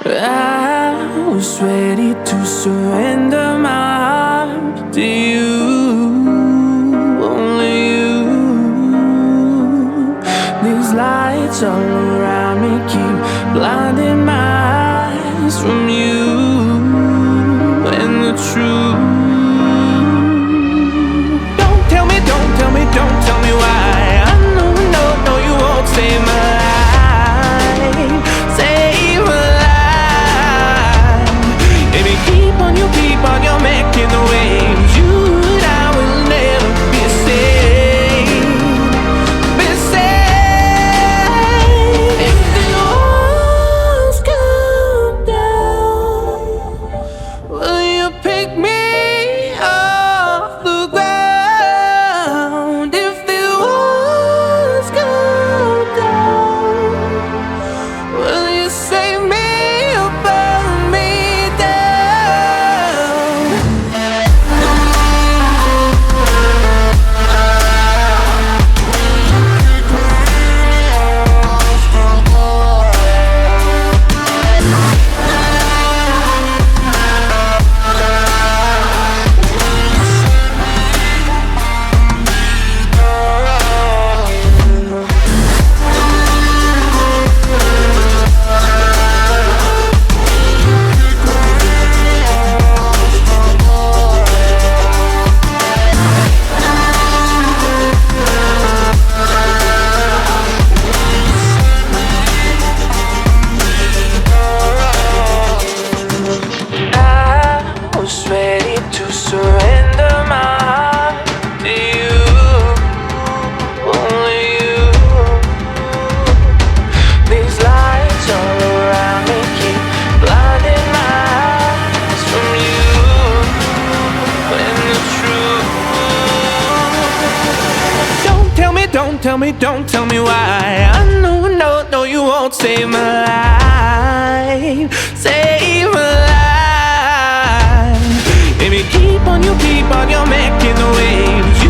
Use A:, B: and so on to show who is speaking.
A: I was ready to surrender my heart to you, only you. These lights all around me keep blinding my eyes from you and the truth. Don't tell me, don't tell me, don't tell me why. I know, no, no, you won't save my life, save my life. Baby, keep on, you keep on, you're making the waves. You and I will never be saved, be saved. If the walls come down, will you pick me off the ground? If the walls come down, will you save me or burn me down? I was ready to surrender my heart to you, only you. These lights all around me keep blinding my eyes from you and the truth. Don't tell me, don't tell me, don't tell me why. I know, no, no, you won't save my life, save my life. Baby, keep on, you keep on, you're making the waves.